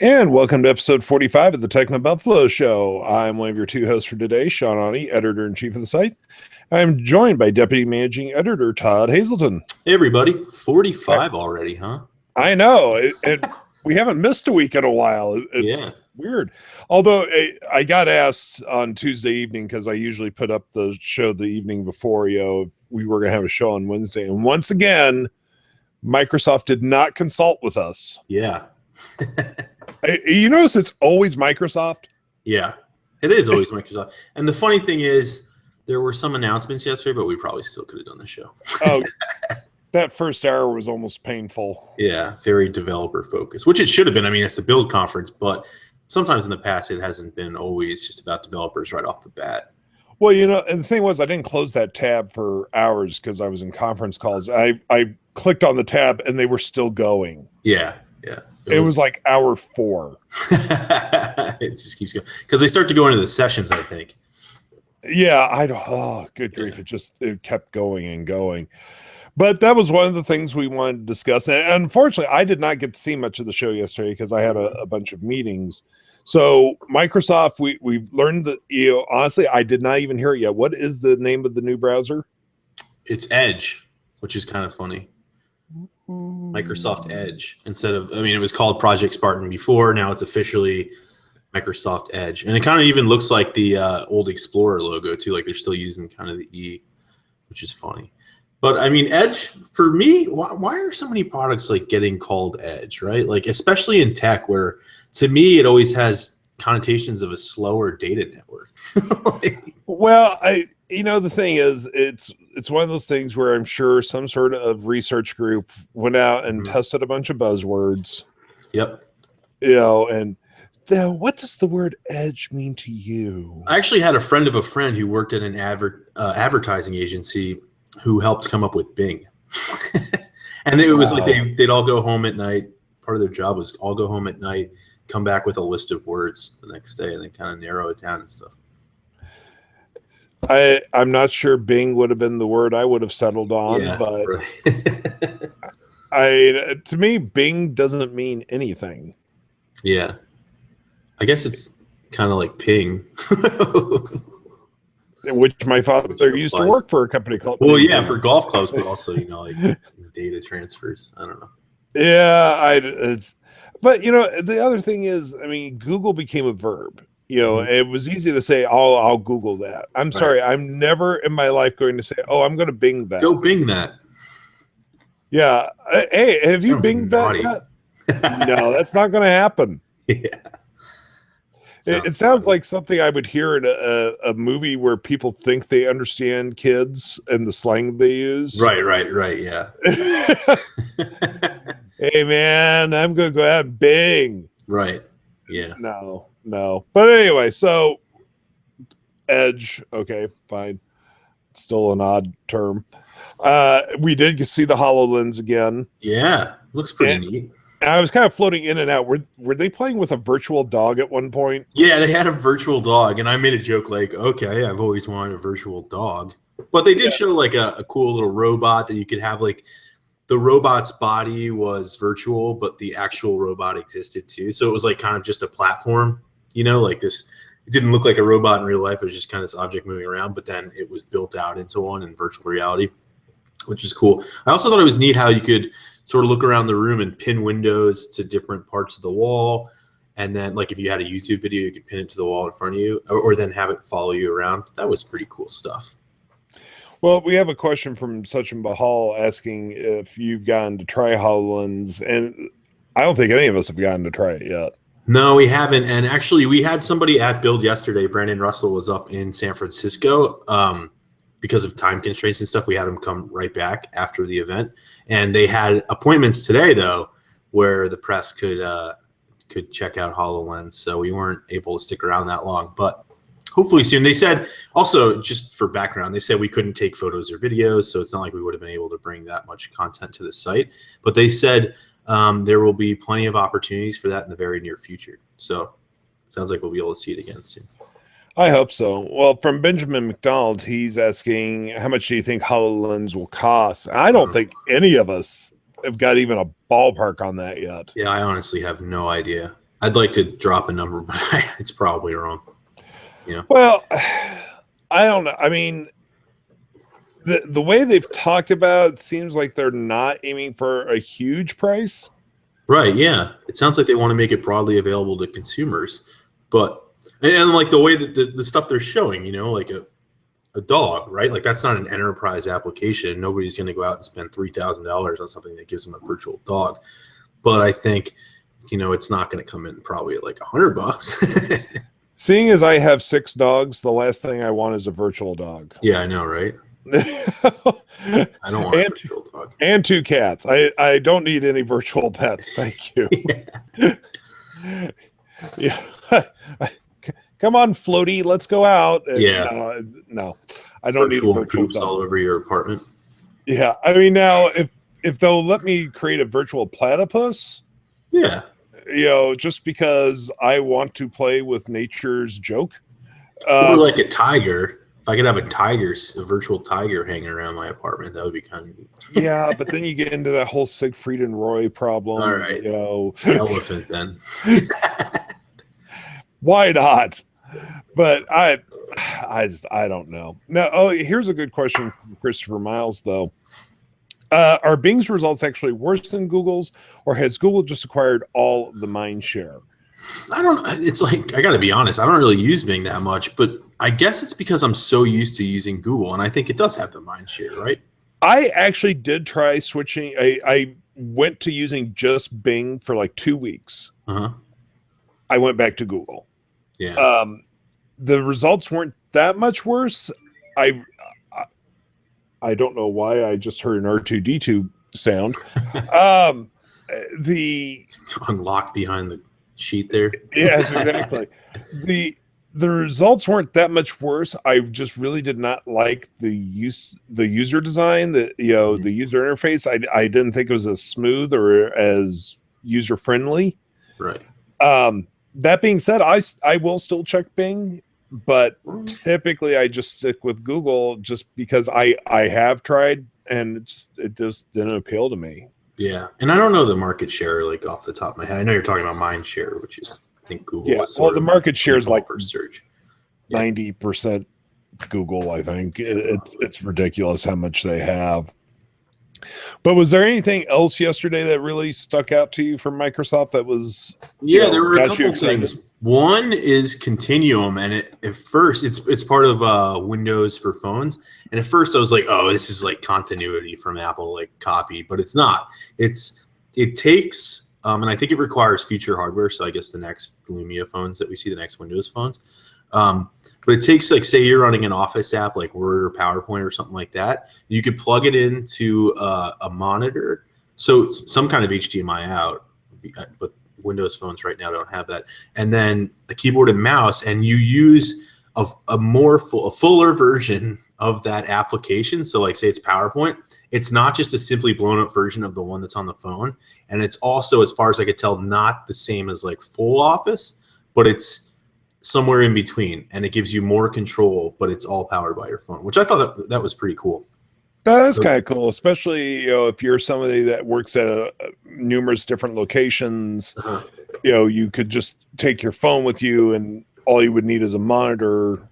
And welcome to episode 45 of the TechnoBuffalo Show. I'm one of your two hosts for today, Sean Ani, editor-in-chief of the site. I'm joined by Deputy Managing Editor Todd Hazelton. Hey, everybody. 45 already, huh? I know. We haven't missed a week in a while. It's weird. Although I got asked on Tuesday evening, because I usually put up the show the evening before, we were going to have a show on Wednesday. And once again, Microsoft did not consult with us. Yeah. You notice it's always Microsoft? Yeah, it is always Microsoft. And the funny thing is, there were some announcements yesterday, but we probably still could have done the show. Oh, that first hour was almost painful. Yeah, very developer focused, which it should have been. I mean, it's a build conference, but sometimes in the past, it hasn't been always just about developers right off the bat. Well, and the thing was, I didn't close that tab for hours because I was in conference calls. I clicked on the tab and they were still going. Yeah. It was like hour 4. It just keeps going because they start to go into the sessions, I think. Yeah, good grief! Yeah. It kept going and going. But that was one of the things we wanted to discuss. And unfortunately, I did not get to see much of the show yesterday because I had a bunch of meetings. So Microsoft, we've learned that, honestly, I did not even hear it yet. What is the name of the new browser? It's Edge, which is kind of funny. Microsoft Edge it was called Project Spartan before. Now it's officially Microsoft Edge. And it kind of even looks like the old Explorer logo too. Like they're still using kind of the E, which is funny. But I mean, Edge, for me, why are so many products like getting called Edge, right? Like, especially in tech where to me, it always has connotations of a slower data network. Well, the thing is, it's one of those things where I'm sure some sort of research group went out and tested a bunch of buzzwords. Yep. And what does the word edge mean to you? I actually had a friend of a friend who worked at an advertising agency who helped come up with Bing. And it was like they'd all go home at night. Part of their job was all go home at night, come back with a list of words the next day, and then kind of narrow it down and stuff. I'm not sure Bing would have been the word I would have settled on, but right. To me, Bing doesn't mean anything. Yeah. I guess it's kind of like ping. Which my father used to work for a company called Ping. For golf clubs, but also, like data transfers. I don't know. Yeah, but the other thing is, I mean, Google became a verb. It was easy to say, "Oh, I'll Google that." I'm sorry, I'm never in my life going to say, "Oh, I'm going to Bing that." Go Bing that. Yeah. Hey, have you Binged that yet? No, that's not going to happen. Yeah. It sounds like something I would hear in a movie where people think they understand kids and the slang they use. Right. Yeah. Hey, man, I'm going to go out and Bing. Right. Yeah. No. But anyway, so Edge, okay, fine. Still an odd term. We did see the HoloLens again. Yeah, looks pretty neat. And I was kind of floating in and out. Were they playing with a virtual dog at one point? Yeah, they had a virtual dog, and I made a joke like, okay, I've always wanted a virtual dog. But they did show like a cool little robot that you could have, like the robot's body was virtual, but the actual robot existed too. So it was like kind of just a platform, like this. It didn't look like a robot in real life. It was just kind of this object moving around, but then it was built out into one in virtual reality, which is cool. I also thought it was neat how you could sort of look around the room and pin windows to different parts of the wall. And then like if you had a YouTube video, you could pin it to the wall in front of you or then have it follow you around. That was pretty cool stuff. Well, we have a question from Sachin Bahal asking if you've gotten to try HoloLens, and I don't think any of us have gotten to try it yet. No, we haven't. And actually, we had somebody at Build yesterday. Brandon Russell was up in San Francisco. Because of time constraints and stuff, we had him come right back after the event. And they had appointments today, though, where the press could check out HoloLens. So we weren't able to stick around that long, but hopefully soon. They said also, just for background, they said we couldn't take photos or videos, so it's not like we would have been able to bring that much content to the site. But they said there will be plenty of opportunities for that in the very near future. So sounds like we'll be able to see it again soon. I hope so. Well, from Benjamin McDonald, he's asking, how much do you think HoloLens will cost? I don't think any of us have got even a ballpark on that yet. Yeah, I honestly have no idea. I'd like to drop a number, but it's probably wrong. Yeah. Well, I don't know. I mean, the way they've talked about it seems like they're not aiming for a huge price. Right. Yeah. It sounds like they want to make it broadly available to consumers, but and like the way that the stuff they're showing, you know, like a dog, right? Like that's not an enterprise application. Nobody's going to go out and spend $3,000 on something that gives them a virtual dog. But I think, you know, it's not going to come in probably at like $100. Seeing as I have 6 dogs, the last thing I want is a virtual dog. Yeah, I know, right? I don't want a virtual dog. And 2 cats. I don't need any virtual pets. Thank you. Yeah. Come on, Floaty, let's go out. Yeah. No, I don't need a virtual dog. All over your apartment. Yeah. I mean, now, if they'll let me create a virtual platypus, yeah, you know, just because I want to play with nature's joke. Or like a tiger. If I could have a virtual tiger hanging around my apartment, that would be kind of neat. Yeah, but then you get into that whole Siegfried and Roy problem. All right. You know. Elephant then. Why not? But I don't know. Now, here's a good question from Christopher Miles, though. Are Bing's results actually worse than Google's, or has Google just acquired all of the mind share? I don't know. It's like, I got to be honest, I don't really use Bing that much, but I guess it's because I'm so used to using Google, and I think it does have the mind share, right? I actually did try switching. I went to using just Bing for like 2 weeks. I went back to Google. Yeah. The results weren't that much worse. I don't know why I just heard an R2D2 sound. The unlocked behind the sheet there. Yes, exactly. The results weren't that much worse. I just really did not like the user design, the user interface. I didn't think it was as smooth or as user friendly. Right. That being said, I will still check Bing, but typically I just stick with Google just because I have tried and it just didn't appeal to me. Yeah, and I don't know the market share like off the top of my head. I know you're talking about Mindshare, which is I think Google. Yeah, well, the market share is like search 90% Google. I think it's ridiculous how much they have. But was there anything else yesterday that really stuck out to you from Microsoft that was? There were a couple things. One is Continuum, and at first it's part of Windows for phones. And at first I was like, oh, this is like continuity from Apple, like copy, but it's not. It takes and I think it requires future hardware. So I guess the next Lumia phones that we see, the next Windows phones. But it takes, like, say you're running an Office app like Word or PowerPoint or something like that. You could plug it into a monitor, so some kind of HDMI out, but Windows phones right now don't have that. And then a keyboard and mouse, and you use a fuller version of that application. So, like, say it's PowerPoint. It's not just a simply blown up version of the one that's on the phone, and it's also, as far as I could tell, not the same as like full Office, but it's somewhere in between, and it gives you more control, but it's all powered by your phone, which I thought that was pretty cool. That is kind of cool, especially if you're somebody that works at numerous different locations. You could just take your phone with you, and all you would need is a monitor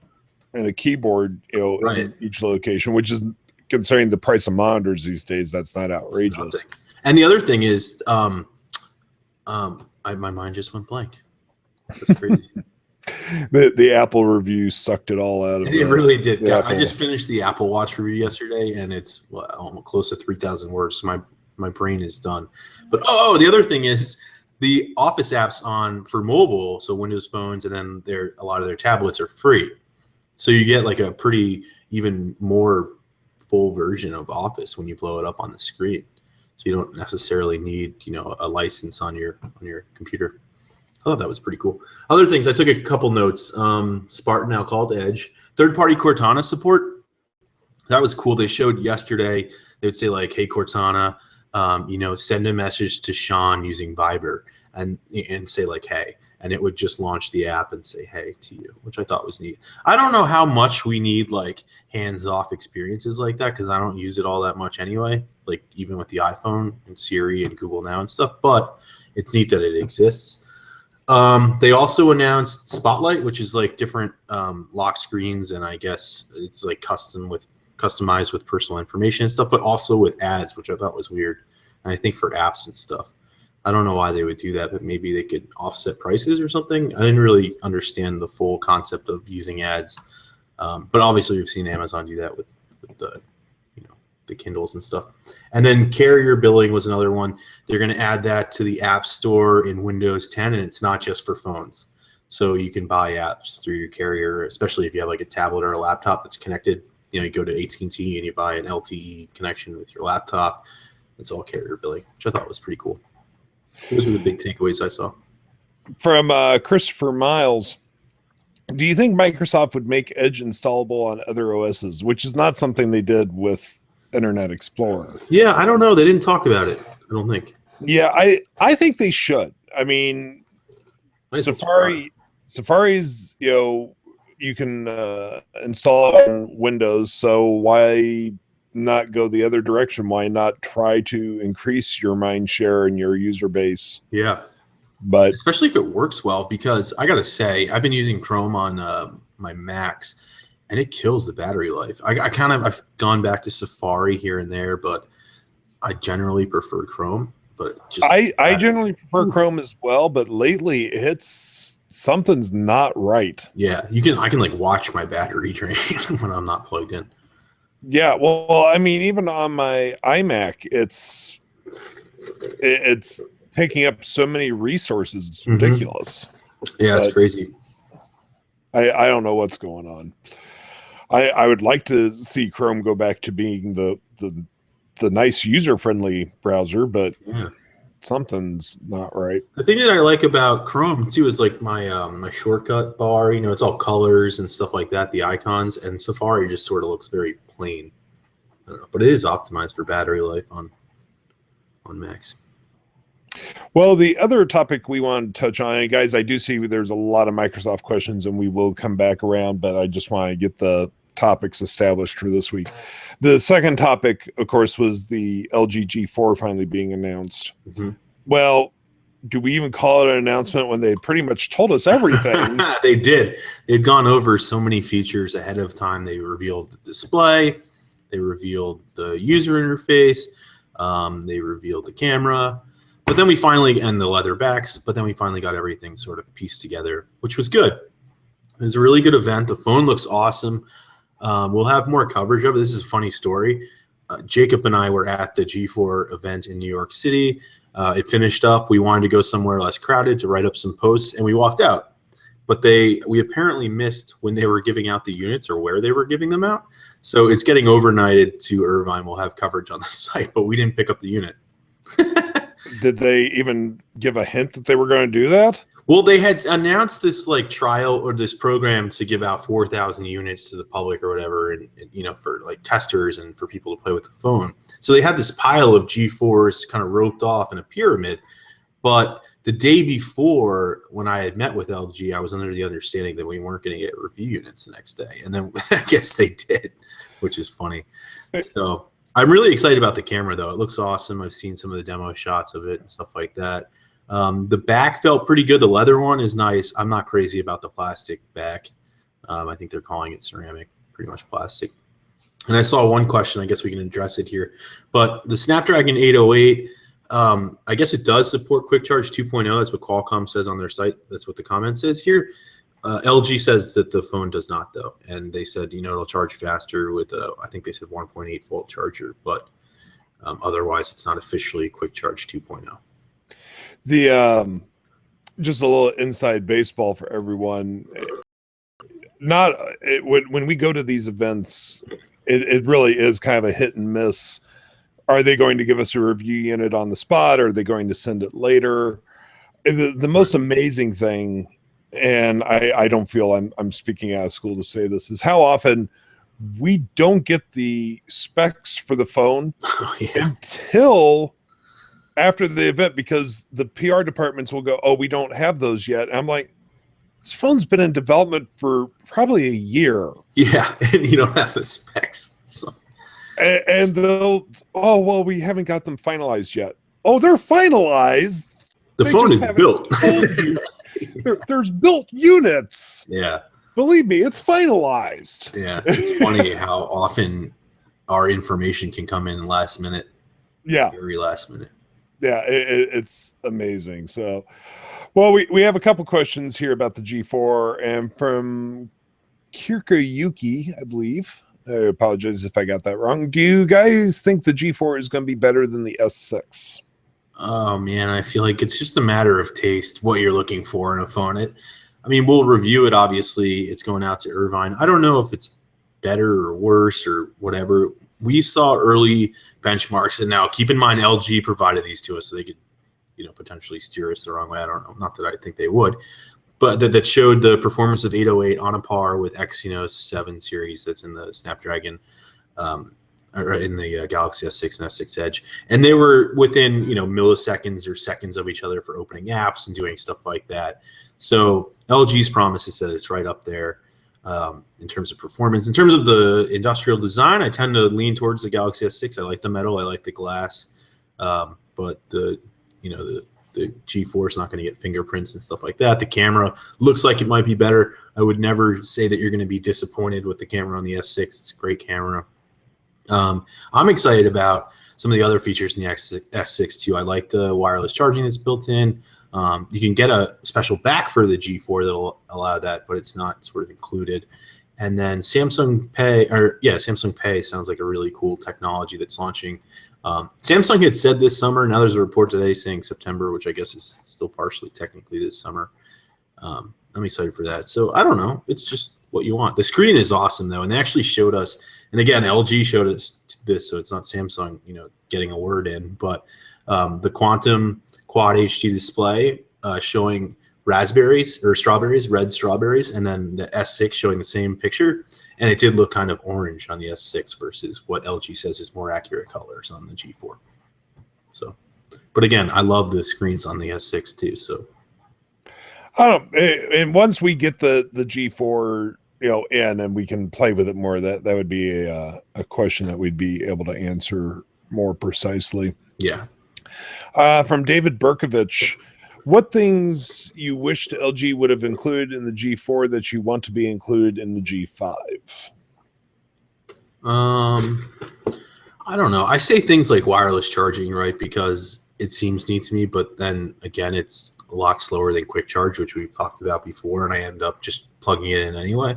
and a keyboard, right, in each location, which is, considering the price of monitors these days, that's not outrageous. And the other thing is, my mind just went blank. That's crazy. The Apple review sucked it all out of it. It really did. I just finished the Apple Watch review yesterday, and it's almost close to 3,000 words. So my brain is done. But the other thing is the Office apps for mobile, so Windows phones, and then a lot of their tablets are free. So you get like a pretty even more full version of Office when you blow it up on the screen. So you don't necessarily need a license on your computer. I thought that was pretty cool. Other things, I took a couple notes. Spartan now called Edge. Third-party Cortana support. That was cool. They showed yesterday. They would say like, "Hey Cortana, send a message to Sean using Viber," and say like, "Hey," and it would just launch the app and say, "Hey" to you, which I thought was neat. I don't know how much we need like hands-off experiences like that, because I don't use it all that much anyway. Like even with the iPhone and Siri and Google Now and stuff. But it's neat that it exists. They also announced Spotlight, which is like different lock screens, and I guess it's like customized with personal information and stuff, but also with ads, which I thought was weird. And I think for apps and stuff, I don't know why they would do that, but maybe they could offset prices or something. I didn't really understand the full concept of using ads, but obviously we've seen Amazon do that with the the Kindles and stuff. And then carrier billing was another one. They're going to add that to the App Store in Windows 10, and it's not just for phones. So you can buy apps through your carrier, especially if you have like a tablet or a laptop that's connected. You go to AT&T and you buy an LTE connection with your laptop. It's all carrier billing, which I thought was pretty cool. Those are the big takeaways I saw. From Christopher Miles, do you think Microsoft would make Edge installable on other OSs, which is not something they did with Internet Explorer? Yeah, I don't know. They didn't talk about it, I don't think. Yeah, I think they should. I mean, Safari's, you can install it on Windows, so why not go the other direction? Why not try to increase your mind share and your user base? Yeah. But especially if it works well, because I got to say, I've been using Chrome on my Macs, and it kills the battery life. I've gone back to Safari here and there, but I generally prefer Chrome. But I generally prefer Chrome as well, but lately something's not right. Yeah, I can like watch my battery drain when I'm not plugged in. Yeah, well, I mean, even on my iMac, it's taking up so many resources. It's ridiculous. Yeah, it's crazy. I don't know what's going on. I would like to see Chrome go back to being the nice user-friendly browser, but something's not right. The thing that I like about Chrome too is like my my shortcut bar. It's all colors and stuff like that, the icons, and Safari just sort of looks very plain. I don't know, but it is optimized for battery life on Macs. Well, the other topic we want to touch on, and guys, I do see there's a lot of Microsoft questions, and we will come back around, but I just want to get the topics established for this week. The second topic, of course, was the LG G4 finally being announced. Well, do we even call it an announcement when they pretty much told us everything? They did. They'd gone over so many features ahead of time. They revealed the display. They revealed the user interface. They revealed the camera. But then we finally, and the leather backs, but then we finally got everything sort of pieced together, which was good. It was a really good event. The phone looks awesome. We'll have more coverage of it. This is a funny story. Jacob and I were at the G4 event in New York City. It finished up. We wanted to go somewhere less crowded to write up some posts, and we walked out. But we apparently missed when they were giving out the units or where they were giving them out. So it's getting overnighted to Irvine. We'll have coverage on the site, but we didn't pick up the unit. Did they even give a hint that they were going to do that? Well, they had announced this like trial or this program to give out 4,000 units to the public or whatever, and for like testers and for people to play with the phone. So they had this pile of G4s kind of roped off in a pyramid. But the day before, when I had met with LG, I was under the understanding that we weren't going to get review units the next day, and then I guess they did, which is funny. So I'm really excited about the camera, though. It looks awesome. I've seen some of the demo shots of it and stuff like that. The back felt pretty good. The leather one is nice. I'm not crazy about the plastic back. I think they're calling it ceramic, pretty much plastic. And I saw one question. I guess we can address it here. But the Snapdragon 808, I guess it does support Quick Charge 2.0. That's what Qualcomm says on their site. That's what the comment says here. LG says that the phone does not, though. And they said, it'll charge faster with I think they said 1.8 volt charger. But otherwise, it's not officially Quick Charge 2.0. The just a little inside baseball for everyone. When we go to these events, it really is kind of a hit and miss. Are they going to give us a review unit on the spot? Or are they going to send it later? The most amazing thing, and I don't feel I'm speaking out of school to say this, is how often we don't get the specs for the phone until after the event, because the PR departments will go, we don't have those yet. And I'm like, this phone's been in development for probably a year. Yeah, and you don't have the specs. So. And they'll, we haven't got them finalized yet. Oh, they're finalized. The phone is built. There's built units. Yeah. Believe me, it's finalized. Yeah. It's funny how often our information can come in last minute. Yeah. Very last minute. Yeah, it's amazing. So, well, we have a couple questions here about the G4, and from Kirkayuki, I believe. I apologize if I got that wrong. Do you guys think the G4 is going to be better than the S6? Oh man, I feel like it's just a matter of taste, what you're looking for in a phone. I mean, we'll review it. Obviously, it's going out to Irvine. I don't know if it's better or worse or whatever. We saw early benchmarks, and now keep in mind LG provided these to us, so they could, potentially steer us the wrong way. I don't know, not that I think they would, but that showed the performance of 808 on a par with Exynos 7 series that's in the Snapdragon, or in the Galaxy S6 and S6 Edge, and they were within milliseconds or seconds of each other for opening apps and doing stuff like that. So LG's promise is that it's right up there. In terms of performance. In terms of the industrial design, I tend to lean towards the Galaxy S6. I like the metal, I like the glass, but the G4 is not going to get fingerprints and stuff like that. The camera looks like it might be better. I would never say that you're going to be disappointed with the camera on the S6. It's a great camera. I'm excited about some of the other features in the S6 too. I like the wireless charging that's built in. You can get a special back for the G4 that'll allow that, but it's not sort of included. And then Samsung Pay sounds like a really cool technology that's launching. Samsung had said this summer. Now there's a report today saying September, which I guess is still partially technically this summer. I'm excited for that. So I don't know. It's just what you want. The screen is awesome though, and they actually showed us. And again, LG showed us this, so it's not Samsung, getting a word in, but the Quantum Quad HD display showing raspberries or strawberries, red strawberries, and then the S6 showing the same picture. And it did look kind of orange on the S6 versus what LG says is more accurate colors on the G4. So, but again, I love the screens on the S6 too. So, and once we get the G4, in and we can play with it more, that would be a question that we'd be able to answer more precisely. Yeah. From David Berkovich, what things you wished LG would have included in the G4 that you want to be included in the G5? I don't know. I say things like wireless charging, right? Because it seems neat to me, but then again, it's a lot slower than quick charge, which we've talked about before, and I end up just plugging it in anyway.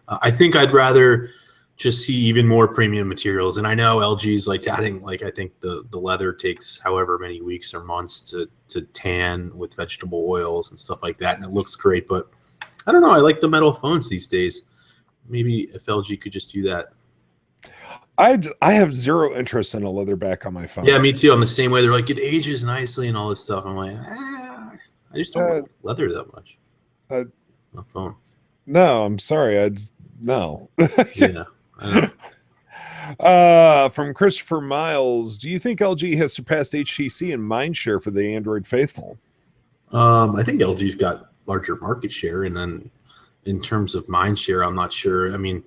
I think I'd rather just see even more premium materials. And I know LG's like adding, I think the leather takes however many weeks or months to tan with vegetable oils and stuff like that. And it looks great, but I don't know. I like the metal phones these days. Maybe if LG could just do that. I have zero interest in a leather back on my phone. Yeah, me too. I'm the same way. They're like, it ages nicely and all this stuff. I'm like, I just don't like leather that much. My phone. No, I'm sorry. No. Yeah. From Christopher Miles, do you think LG has surpassed HTC in Mindshare for the Android faithful? I think LG's got larger market share, and then in terms of Mindshare, I'm not sure. I mean,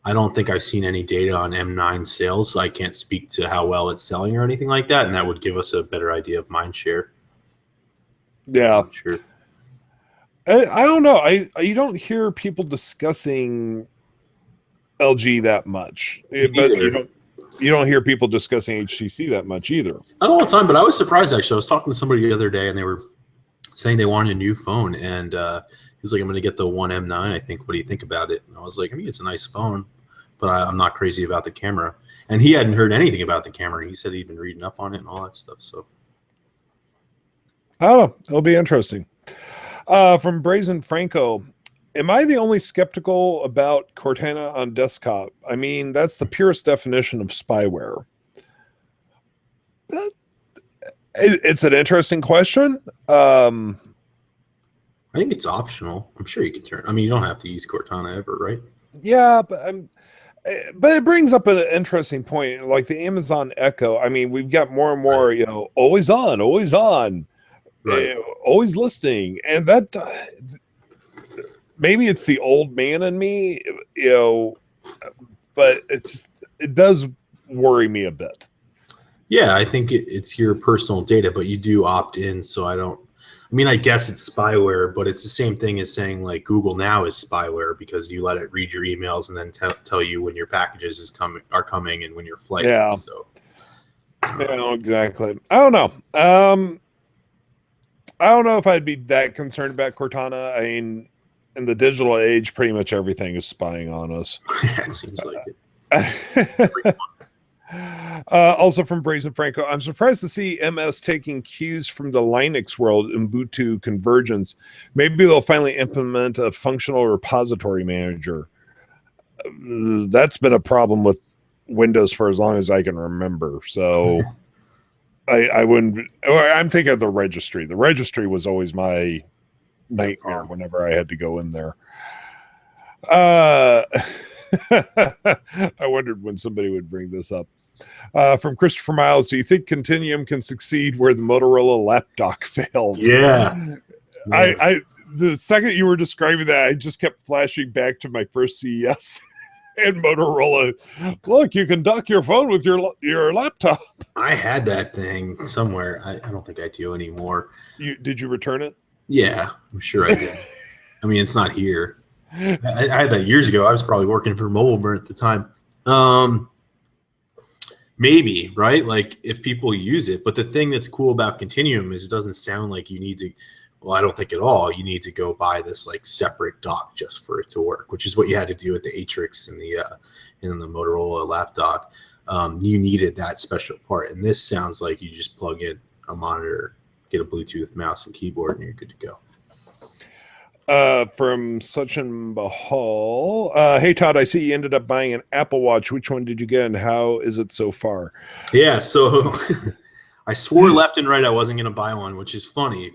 I don't think I've seen any data on M9 sales, so I can't speak to how well it's selling or anything like that, and that would give us a better idea of Mindshare. Yeah, sure. I don't know. You don't hear people discussing LG that much, but you don't hear people discussing HTC that much either. Not all the time, but I was surprised actually. I was talking to somebody the other day, and they were saying they wanted a new phone, and he was like, "I'm going to get the One M9. I think. What do you think about it?" And I was like, "I mean, it's a nice phone, but I'm not crazy about the camera." And he hadn't heard anything about the camera. He said he'd been reading up on it and all that stuff. So, I don't know. It'll be interesting. From Brazen Franco, am I the only skeptical about Cortana on desktop? I mean, that's the purest definition of spyware. It's an interesting question. I think it's optional. I'm sure you can turn. I mean, you don't have to use Cortana ever, right? Yeah, but it brings up an interesting point, like the Amazon Echo. I mean, we've got more and more, always on. Right. Always listening, and that maybe it's the old man in me, but it does worry me a bit. Yeah, I think it's your personal data, but you do opt in, so I I mean, I guess it's spyware, but it's the same thing as saying like Google Now is spyware because you let it read your emails and then tell you when your packages are coming and when your flight is. So, yeah, exactly. I don't know. I don't know if I'd be that concerned about Cortana. I mean, in the digital age, pretty much everything is spying on us. It seems like it. Also from Brazen Franco, I'm surprised to see MS taking cues from the Linux world in Ubuntu convergence. Maybe they'll finally implement a functional repository manager. That's been a problem with Windows for as long as I can remember. So I wouldn't. I'm thinking of the registry. The registry was always my nightmare whenever I had to go in there. I wondered when somebody would bring this up. From Christopher Miles, do you think Continuum can succeed where the Motorola lapdog failed? Yeah. I the second you were describing that, I just kept flashing back to my first CES and Motorola. Look, you can dock your phone with your laptop. I had that thing somewhere. I don't think I do anymore. Did you return it? Yeah, I'm sure I did. I mean, it's not here. I had that years ago. I was probably working for Mobile Burn at the time. Maybe, right? Like if people use it. But the thing that's cool about Continuum is it doesn't sound like you need to, well, I don't think at all, you need to go buy this like separate dock just for it to work, which is what you had to do with the Atrix and the Motorola lapdog. You needed that special part. And this sounds like you just plug in a monitor, get a Bluetooth mouse and keyboard, and you're good to go. From Sachin Bahal. Hey, Todd, I see you ended up buying an Apple Watch. Which one did you get, and how is it so far? Yeah, so I swore left and right I wasn't going to buy one, which is funny.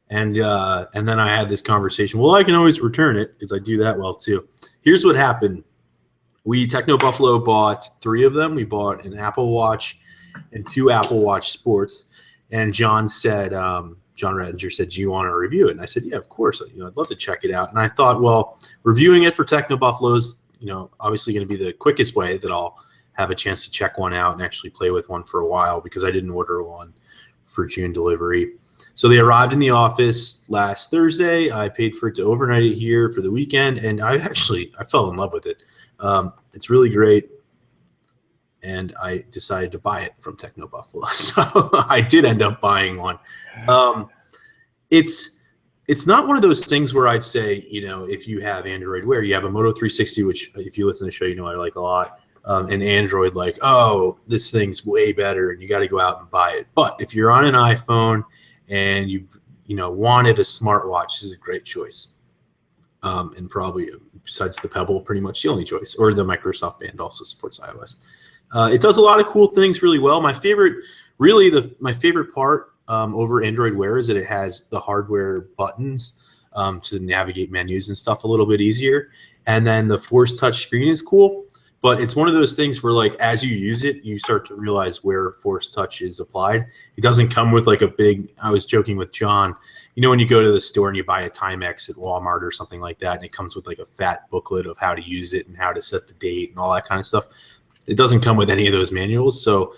And then I had this conversation. Well, I can always return it because I do that well, too. Here's what happened. TechnoBuffalo bought 3 of them. We bought an Apple Watch and 2 Apple Watch Sports. And John said, John Redinger said, do you want to review it? And I said, yeah, of course. I'd love to check it out. And I thought, well, reviewing it for TechnoBuffalo is, obviously going to be the quickest way that I'll have a chance to check one out and actually play with one for a while because I didn't order one for June delivery. So they arrived in the office last Thursday. I paid for it to overnight it here for the weekend, and I fell in love with it. It's really great. And I decided to buy it from TechnoBuffalo. So I did end up buying one. It's not one of those things where I'd say, if you have Android Wear, you have a Moto 360, which if you listen to the show, I like a lot. And Android, like, oh, this thing's way better and you got to go out and buy it. But if you're on an iPhone and you've, wanted a smartwatch, this is a great choice. And probably besides the Pebble, pretty much the only choice. Or the Microsoft Band also supports iOS. It does a lot of cool things really well. My favorite part over Android Wear is that it has the hardware buttons to navigate menus and stuff a little bit easier. And then the Force Touch screen is cool, but it's one of those things where like as you use it, you start to realize where Force Touch is applied. It doesn't come with like a big, I was joking with John, when you go to the store and you buy a Timex at Walmart or something like that, and it comes with like a fat booklet of how to use it and how to set the date and all that kind of stuff. It doesn't come with any of those manuals. So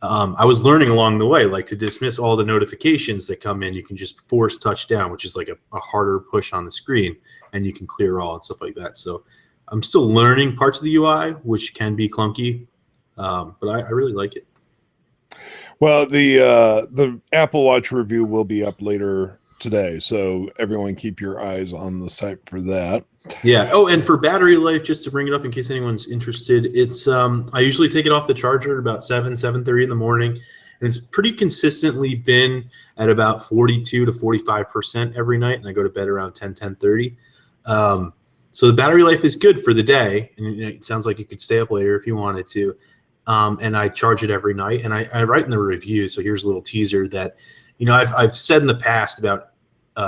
I was learning along the way, like to dismiss all the notifications that come in, you can just force touch down, which is like a harder push on the screen, and you can clear all and stuff like that. So I'm still learning parts of the UI, which can be clunky, but I really like it. Well, the Apple Watch review will be up later today, so everyone keep your eyes on the site for that. Yeah. Oh, and for battery life, just to bring it up in case anyone's interested, it's I usually take it off the charger at about 7:30 in the morning, and it's pretty consistently been at about 42 to 45% every night, and I go to bed around 10:30. So the battery life is good for the day, and it sounds like you could stay up later if you wanted to. And I charge it every night, and I write in the review. So here's a little teaser that, I've said in the past about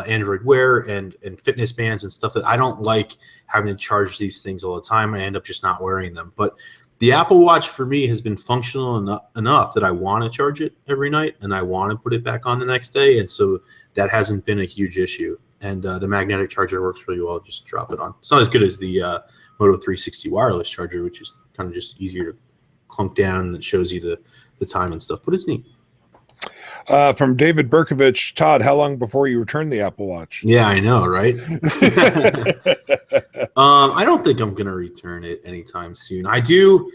Android Wear and fitness bands and stuff that I don't like having to charge these things all the time. I end up just not wearing them. But the Apple Watch for me has been functional enough that I want to charge it every night and I want to put it back on the next day. And so that hasn't been a huge issue. And the magnetic charger works really well. Just drop it on. It's not as good as the Moto 360 wireless charger, which is kind of just easier to clunk down and it shows you the time and stuff. But it's neat. From David Berkovich, Todd, how long before you return the Apple Watch? Yeah, I know, right? I don't think I'm going to return it anytime soon. I do.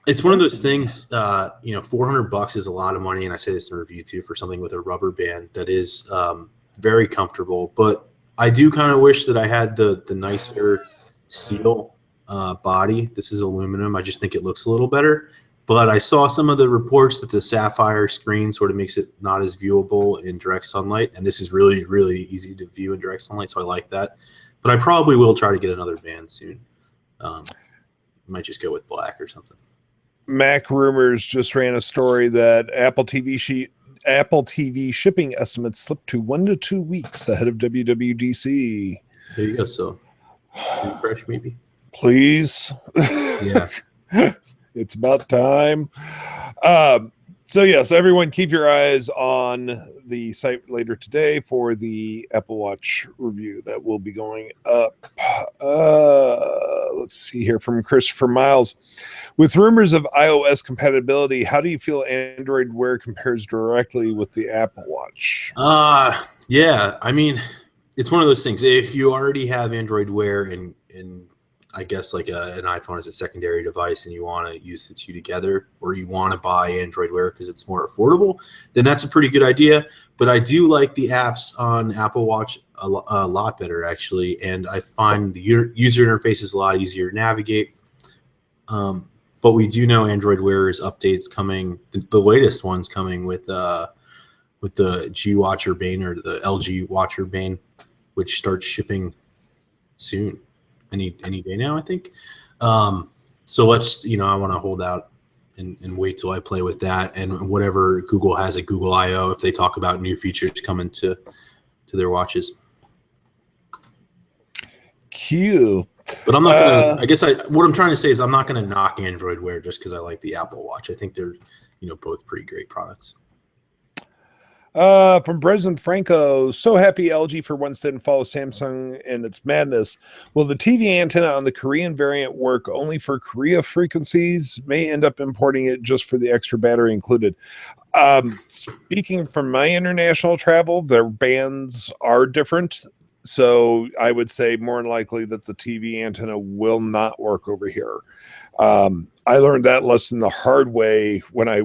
It's one of those things, $400 is a lot of money. And I say this in a review too, for something with a rubber band that is very comfortable. But I do kind of wish that I had the nicer steel body. This is aluminum. I just think it looks a little better. But I saw some of the reports that the sapphire screen sort of makes it not as viewable in direct sunlight. And this is really, really easy to view in direct sunlight. So I like that. But I probably will try to get another band soon. Might just go with black or something. Mac Rumors just ran a story that Apple TV shipping estimates slipped to 1 to 2 weeks ahead of WWDC. There you go. So refresh maybe. Please. Yeah. It's about time. So yes, everyone keep your eyes on the site later today for the Apple Watch review that will be going up. Let's see here from Christopher Miles. With rumors of iOS compatibility, how do you feel Android Wear compares directly with the Apple Watch? Yeah, I mean, it's one of those things. If you already have Android Wear and I guess like an iPhone as a secondary device and you want to use the two together, or you want to buy Android Wear because it's more affordable, then that's a pretty good idea. But I do like the apps on Apple Watch a lot better, actually. And I find the user interface is a lot easier to navigate. But we do know Android Wear is updates coming. The latest one's coming with the G Watcher Bane, or the LG Watcher Bane, which starts shipping soon. Any day now, I think. So let's, I want to hold out and wait till I play with that, and whatever Google has at Google I/O, if they talk about new features coming to their watches. Cute. But I'm not gonna. I guess what I'm trying to say is I'm not gonna knock Android Wear just because I like the Apple Watch. I think they're both pretty great products. From President Franco, so happy LG for once didn't follow Samsung in its madness. Will the TV antenna on the Korean variant work only for Korea frequencies? May end up importing it just for the extra battery included. Speaking from my international travel, their bands are different. So I would say more than likely that the TV antenna will not work over here. I learned that lesson the hard way when I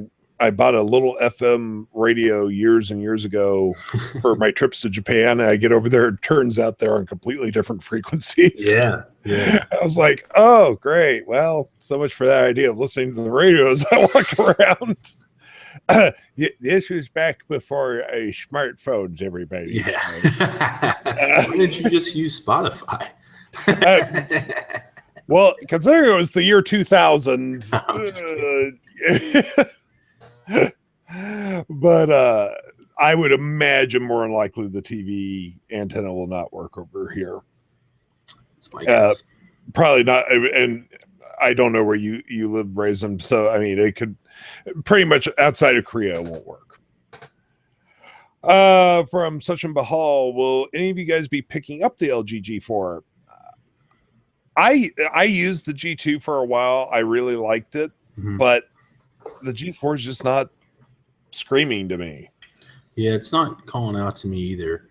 bought a little FM radio years and years ago for my trips to Japan. And I get over there, it turns out they're on completely different frequencies. Yeah. I was like, oh, great. Well, so much for that idea of listening to the radio as I walk around. This was back before smartphones, everybody. Yeah. Why didn't you just use Spotify? Well, considering it was the year 2000, but I would imagine more than likely the TV antenna will not work over here. That's my guess. Probably not, and I don't know where you live, Brazen. So I mean, it could pretty much outside of Korea it won't work. From Sachin Bahal, will any of you guys be picking up the LG G4? I used the G2 for a while. I really liked it, but the G4 is just not screaming to me. Yeah, it's not calling out to me either.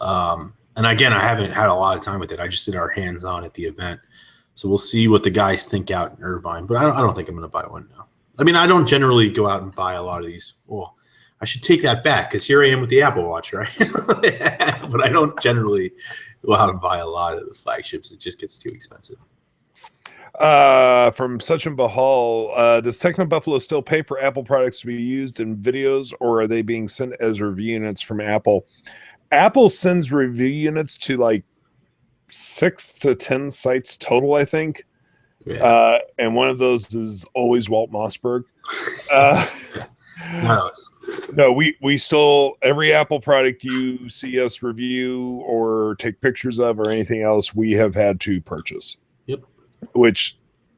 And again, I haven't had a lot of time with it. I just did our hands-on at the event. So we'll see what the guys think out in Irvine. But I don't think I'm going to buy one now. I mean, I don't generally go out and buy a lot of these. Well, I should take that back because here I am with the Apple Watch, right? But I don't generally go out and buy a lot of the flagships. It just gets too expensive. From Sachin Bahal, does TechnoBuffalo still pay for Apple products to be used in videos, or are they being sent as review units from Apple? Apple sends review units to like 6 to 10 sites total, I think. Yeah. And one of those is always Walt Mossberg. No, we still, every Apple product you see us review or take pictures of or anything else, we have had to purchase. Yep. Which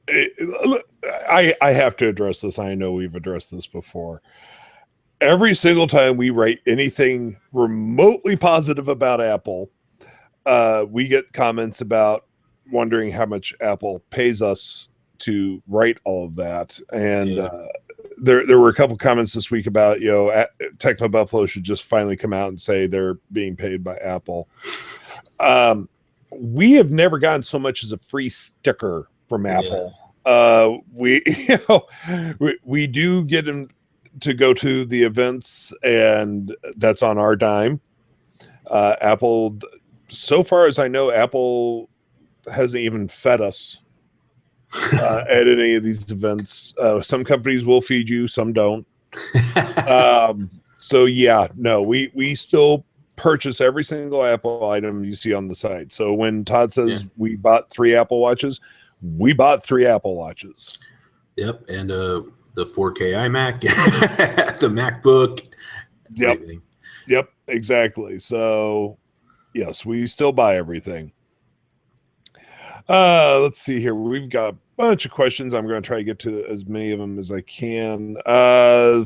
I have to address this. I know we've addressed this before. Every single time we write anything remotely positive about Apple, we get comments about wondering how much Apple pays us to write all of that. And there were a couple comments this week about, TechnoBuffalo should just finally come out and say they're being paid by Apple. We have never gotten so much as a free sticker from Apple. We do get them to go to the events, and that's on our dime. Apple, so far as I know, Apple hasn't even fed us at any of these events. Some companies will feed you, some don't. So yeah, no, we still purchase every single Apple item you see on the site. So when Todd says we bought 3 Apple Watches, we bought 3 Apple Watches. Yep, and the 4K iMac, the MacBook. Yep, exactly. So yes, we still buy everything. Let's see here. We've got a bunch of questions. I'm going to try to get to as many of them as I can.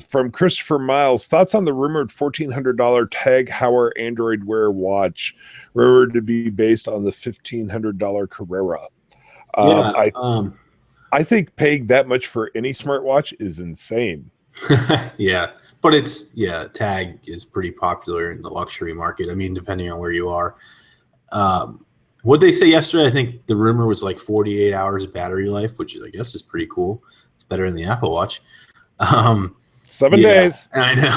From Christopher Miles, thoughts on the rumored $1,400 Tag Heuer Android Wear watch, rumored to be based on the $1,500 Carrera. I think paying that much for any smartwatch is insane. Yeah, but Tag is pretty popular in the luxury market. I mean, depending on where you are. What'd they say yesterday? I think the rumor was like 48 hours of battery life, which I guess is pretty cool. It's better than the Apple Watch. 7 days. I know.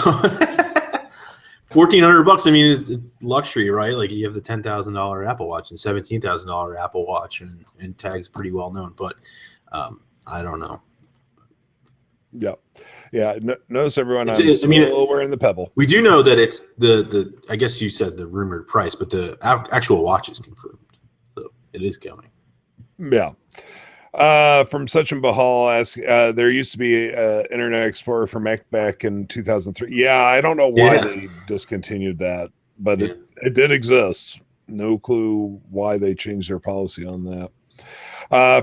$1,400. I mean, it's luxury, right? Like you have the $10,000 Apple Watch and $17,000 Apple Watch, and Tag's pretty well known. But I don't know. Yeah. Notice everyone. I'm still wearing the Pebble. We do know that it's the. I guess you said the rumored price, but the actual watch is confirmed. It is coming. Yeah. From Sachin Bahal asks, there used to be Internet Explorer for Mac back in 2003. Yeah, I don't know why they discontinued that, but it did exist. No clue why they changed their policy on that.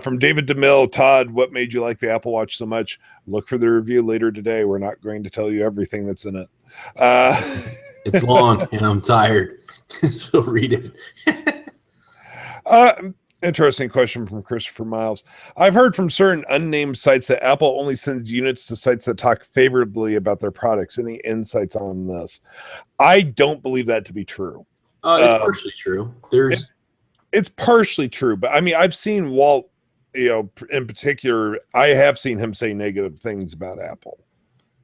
From David DeMille, Todd, what made you like the Apple Watch so much? Look for the review later today. We're not going to tell you everything that's in it. It's long and I'm tired, so read it. Interesting question from Christopher Miles. I've heard from certain unnamed sites that Apple only sends units to sites that talk favorably about their products. Any insights on this? I don't believe that to be true. It's partially true. It's partially true, but I mean, I've seen Walt, in particular, I have seen him say negative things about Apple.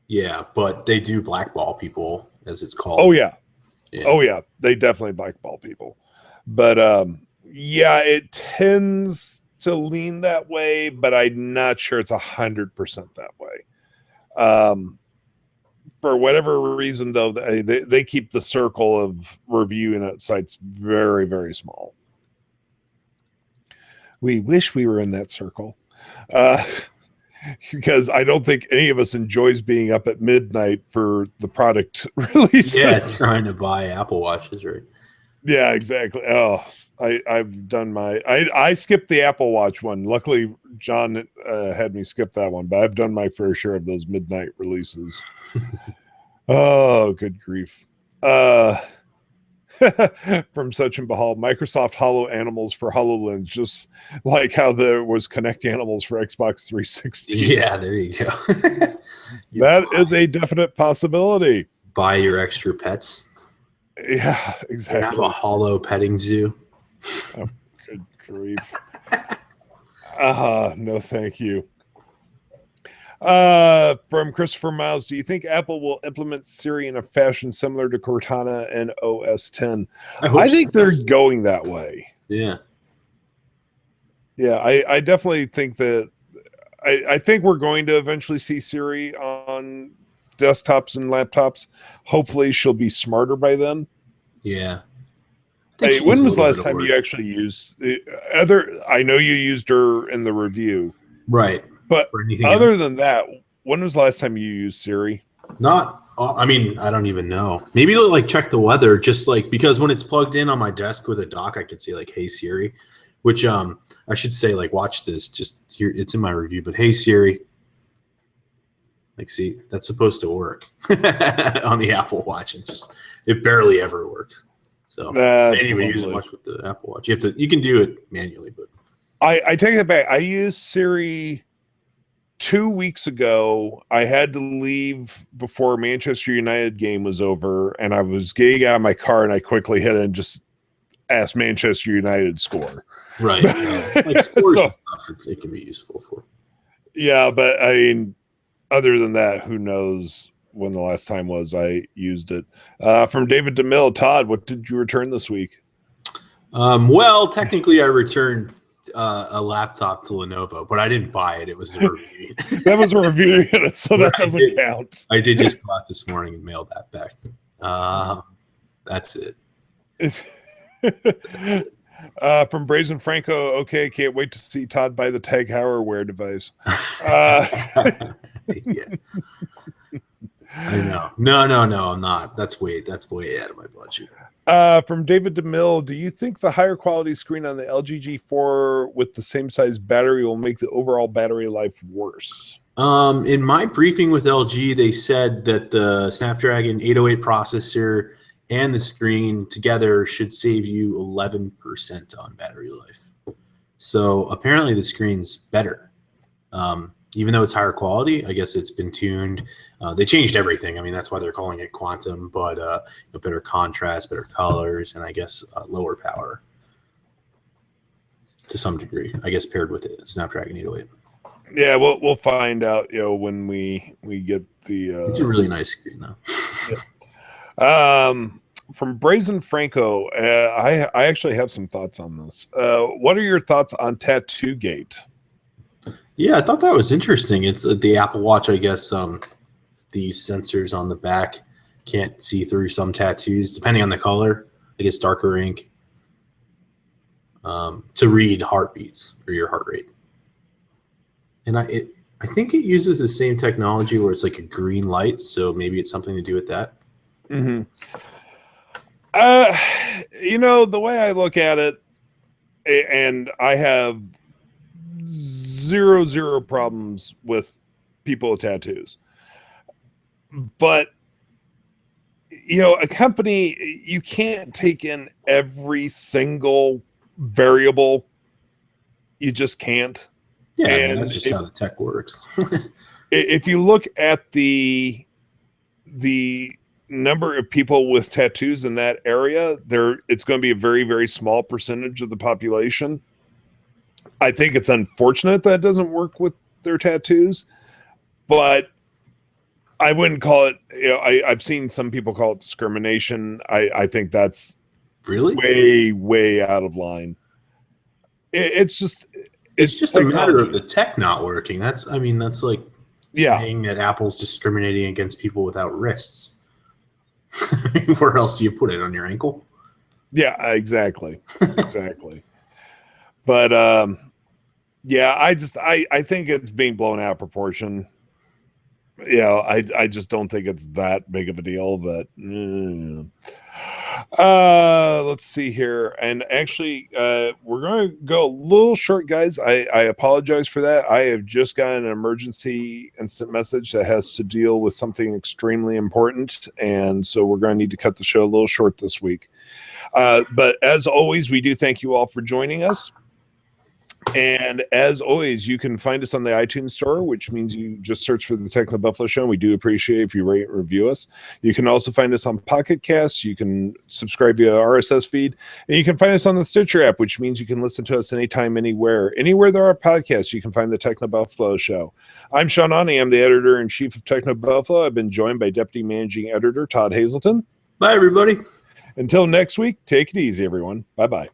Yeah, but they do blackball people, as it's called. Oh yeah. They definitely blackball people, but it tends to lean that way, but I'm not sure it's 100% that way. For whatever reason, though, they keep the circle of review internet sites very, very small. We wish we were in that circle, because I don't think any of us enjoys being up at midnight for the product release. Yeah, trying to buy Apple Watches, right? Yeah, exactly. Oh, I've done I skipped the Apple Watch one. Luckily, John had me skip that one, but I've done my fair share of those midnight releases. Oh, good grief. From Sachin Bahal, Microsoft Holo Animals for HoloLens, just like how there was Connect Animals for Xbox 360. Yeah, there you go. That is a definite possibility. Buy your extra pets. Yeah, exactly. Have a holo petting zoo. Oh, good grief. No, thank you. From Christopher Miles, do you think Apple will implement Siri in a fashion similar to Cortana and OS X? I think they're going that way. Yeah. Yeah, I definitely think that I think we're going to eventually see Siri on desktops and laptops. Hopefully she'll be smarter by then. Yeah. Hey, when was the last time you actually used I know you used her in the review. Right. But other than that, when was the last time you used Siri? I mean, I don't even know. Maybe to like check the weather, just like because when it's plugged in on my desk with a dock, I can say like, "Hey Siri," which I should say like, "Watch this." Just here, it's in my review. But hey Siri, like, see, that's supposed to work on the Apple Watch, and it barely ever works. So I didn't even use it much with the Apple Watch. You can do it manually, but I take it back. I use Siri 2 weeks ago, I had to leave before Manchester United game was over, and I was getting out of my car, and I quickly hit it and just asked Manchester United score. Right. Like scores and stuff, it can be useful for. Yeah, but I mean, other than that, who knows when the last time was I used it. From David DeMille, Todd, what did you return this week? Well, technically I returned a laptop to Lenovo, but I didn't buy it. It was a review. That was a review unit, so that doesn't count. I did just go out this morning and mail that back. That's it. From Brazen Franco, okay, can't wait to see Todd buy the Tag Heuer device. Yeah. I know. No, I'm not. That's way out of my budget. From David DeMille, do you think the higher quality screen on the LG G4 with the same size battery will make the overall battery life worse? In my briefing with LG, they said that the Snapdragon 808 processor and the screen together should save you 11% on battery life. So apparently the screen's better. Even though it's higher quality, I guess it's been tuned. They changed everything. I mean, that's why they're calling it quantum, but better contrast, better colors, and I guess lower power to some degree, I guess, paired with it, Snapdragon 808. Yeah, we'll find out, when we get the... it's a really nice screen, though. Yeah. From Brazen Franco, I actually have some thoughts on this. What are your thoughts on Tattoo Gate? Yeah, I thought that was interesting. It's the Apple Watch, I guess. These sensors on the back can't see through some tattoos, depending on the color. I guess darker ink to read heartbeats or your heart rate. And I think it uses the same technology where it's like a green light, so maybe it's something to do with that. Mm-hmm. The way I look at it, and I have zero problems with people with tattoos, but a company, you can't take in every single variable. You just can't. Yeah, and that's just how the tech works. If you look at the number of people with tattoos in that area, it's going to be a very, very small percentage of the population. I think it's unfortunate that it doesn't work with their tattoos, but I wouldn't call it, I've seen some people call it discrimination. I think that's really way out of line. It's just a matter of the tech not working. That's like saying that Apple's discriminating against people without wrists. Where else do you put it? On your ankle? Yeah, exactly. But I think it's being blown out of proportion. I just don't think it's that big of a deal. But let's see here. And actually, we're going to go a little short, guys. I apologize for that. I have just gotten an emergency instant message that has to deal with something extremely important, and so we're going to need to cut the show a little short this week. But as always, we do thank you all for joining us. And as always, you can find us on the iTunes store, which means you just search for the TechnoBuffalo Show. We do appreciate if you rate and review us. You can also find us on Pocket Casts. You can subscribe via RSS feed. And you can find us on the Stitcher app, which means you can listen to us anytime, anywhere. Anywhere there are podcasts, you can find the TechnoBuffalo Show. I'm Sean Ani. I'm the editor-in-chief of TechnoBuffalo. I've been joined by Deputy Managing Editor Todd Hazelton. Bye, everybody. Until next week, take it easy, everyone. Bye-bye.